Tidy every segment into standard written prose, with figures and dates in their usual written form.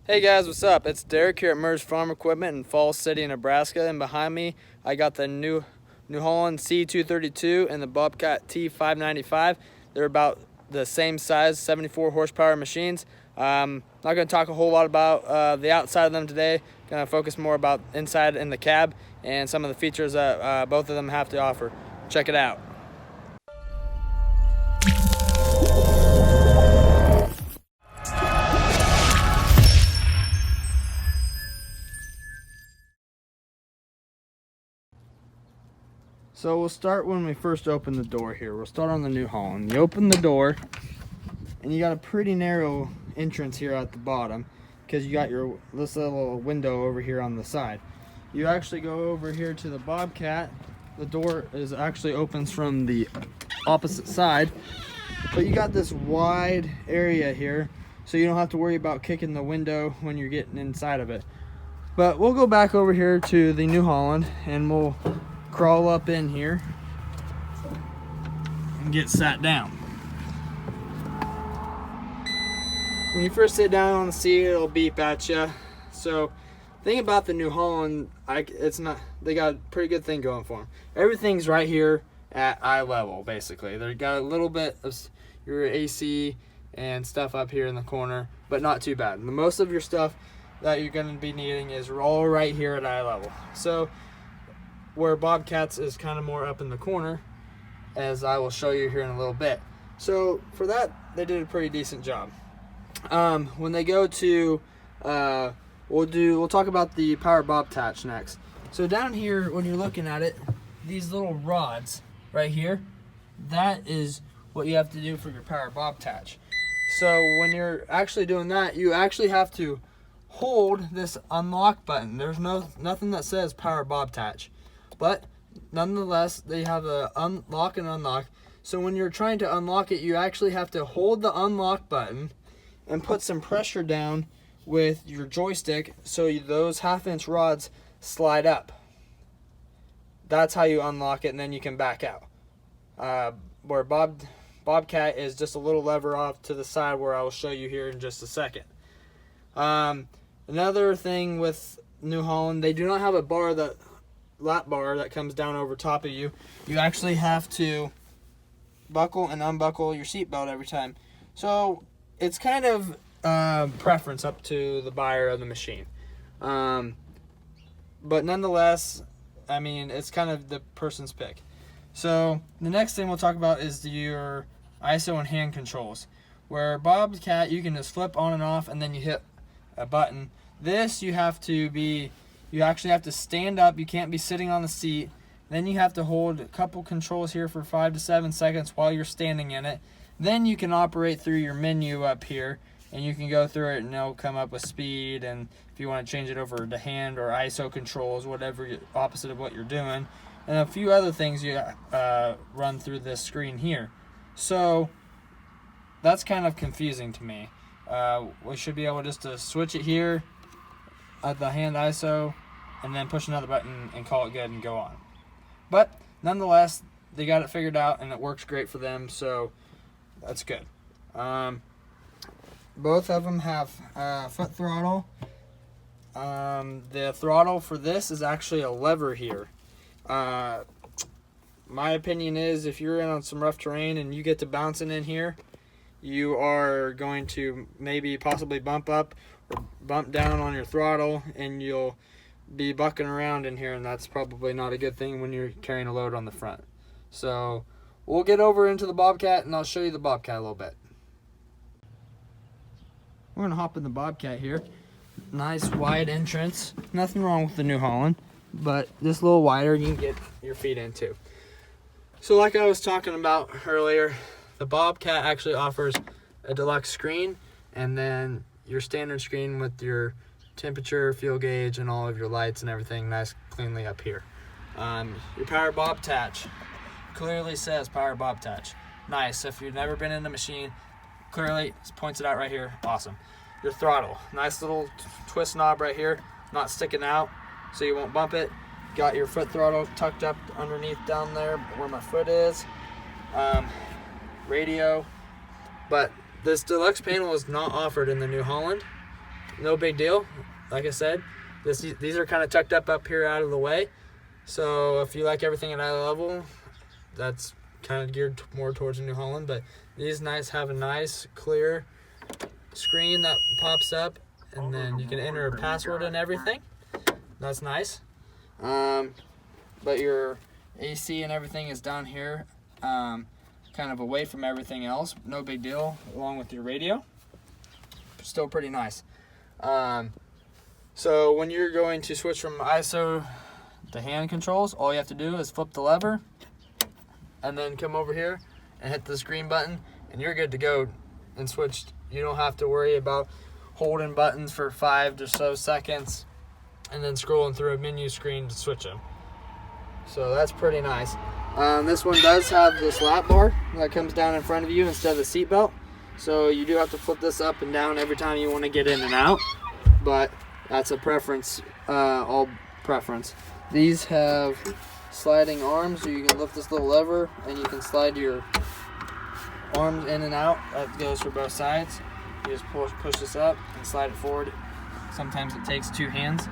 Hey guys, what's up? It's Derek here at Merge Farm Equipment in Falls City, Nebraska, and behind me I got the New Holland C232 and the Bobcat T595. They're about the same size, 74 horsepower machines. Not going to talk a whole lot about the outside of them today. Going to focus more about inside in the cab and some of the features that both of them have to offer. Check it out. So we'll start when we first open the door here. We'll start on the New Holland. You open the door and you got a pretty narrow entrance here at the bottom because you got this little window over here on the side. You actually go over here to the Bobcat. The door actually opens from the opposite side, but you got this wide area here so you don't have to worry about kicking the window when you're getting inside of it. But we'll go back over here to the New Holland and we'll crawl up in here and get sat down. When you first sit down on the seat, it'll beep at you. So thing about the New Holland, they got a pretty good thing going for them. Everything's right here at eye level, basically. They got a little bit of your AC and stuff up here in the corner, but not too bad. Most of your stuff that you're going to be needing is all right here at eye level. So where Bobcats is kind of more up in the corner, as I will show you here in a little bit. So for that, they did a pretty decent job. When they go to, we'll talk about the power bob attach next. So down here, when you're looking at it, these little rods right here, that is what you have to do for your power bob attach. So when you're actually doing that, you actually have to hold this unlock button. There's nothing that says power bob attach. But nonetheless, they have a unlock and unlock. So when you're trying to unlock it, you actually have to hold the unlock button and put some pressure down with your joystick so those 1/2-inch rods slide up. That's how you unlock it, and then you can back out. Where Bobcat is just a little lever off to the side, where I will show you here in just a second. Another thing with New Holland, they do not have a lap bar that comes down over top of you. You actually have to buckle and unbuckle your seatbelt every time. So it's kind of preference up to the buyer of the machine. But nonetheless, I mean, it's kind of the person's pick. So the next thing we'll talk about is your ISO and hand controls. Where Bobcat, you can just flip on and off and then you hit a button. This you actually have to stand up. You can't be sitting on the seat. Then you have to hold a couple controls here for 5 to 7 seconds while you're standing in it. Then you can operate through your menu up here, and you can go through it and it'll come up with speed, and if you want to change it over to hand or ISO controls, whatever opposite of what you're doing, and a few other things you run through this screen here. So that's kind of confusing to me. We should be able just to switch it here at the hand ISO and then push another button and call it good and go on. But nonetheless, they got it figured out and it works great for them, so that's good. Both of them have foot throttle. The throttle for this is actually a lever here. My opinion is if you're in on some rough terrain and you get to bouncing in here, you are going to possibly bump up or bump down on your throttle, and you'll be bucking around in here, and that's probably not a good thing when you're carrying a load on the front. So we'll get over into the Bobcat and I'll show you the Bobcat a little bit. We're gonna hop in the Bobcat here. Nice wide entrance. Nothing wrong with the New Holland, but just a little wider you can get your feet into. So like I was talking about earlier, the Bobcat actually offers a deluxe screen and then your standard screen with your temperature, fuel gauge, and all of your lights and everything nice cleanly up here. Your power bob attach clearly says power bob attach. Nice. If you've never been in a machine, clearly points it out right here. Awesome. Your throttle, nice little twist knob right here, not sticking out so you won't bump it. Got your foot throttle tucked up underneath down there where my foot is. Radio, but this deluxe panel is not offered in the New Holland. no big deal. Like I said, these are kind of tucked up here out of the way. So if you like everything at eye level, that's kind of geared more towards a New Holland. But these have a nice clear screen that pops up, and then you can enter a password and everything. That's nice. But your AC and everything is down here, kind of away from everything else. No big deal, along with your radio. Still pretty nice. So when you're going to switch from ISO to hand controls, all you have to do is flip the lever and then come over here and hit this green button, and you're good to go and switch. You don't have to worry about holding buttons for 5 or so seconds and then scrolling through a menu screen to switch them. So that's pretty nice. This one does have this lap bar that comes down in front of you instead of the seat belt. So you do have to flip this up and down every time you want to get in and out. But that's a preference, all preference. These have sliding arms, so you can lift this little lever and you can slide your arms in and out. That goes for both sides. You just push this up and slide it forward. Sometimes it takes 2 hands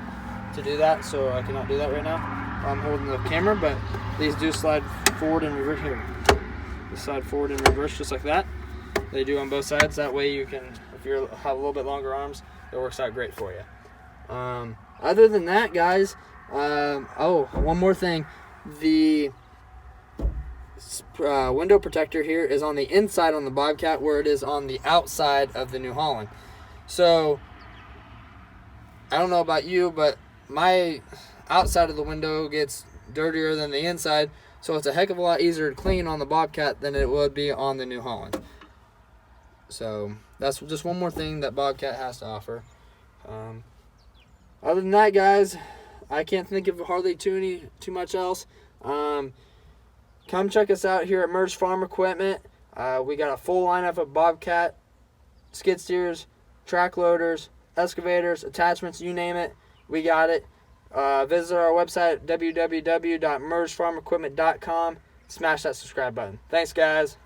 to do that, so I cannot do that right now. I'm holding the camera, but these do slide forward and reverse here. They slide forward and reverse just like that. They do on both sides. That way you can, if you have a little bit longer arms, it works out great for you. Other than that, guys, one more thing. The window protector here is on the inside on the Bobcat, where it is on the outside of the New Holland. So I don't know about you, but my outside of the window gets dirtier than the inside, so it's a heck of a lot easier to clean on the Bobcat than it would be on the New Holland. So that's just one more thing that Bobcat has to offer. Other than that, guys, I can't think of hardly too much else. Come check us out here at Merge Farm Equipment. We got a full lineup of Bobcat skid steers, track loaders, excavators, attachments, you name it, we got it. Visit our website, www.mergefarmequipment.com. Smash that subscribe button. Thanks, guys.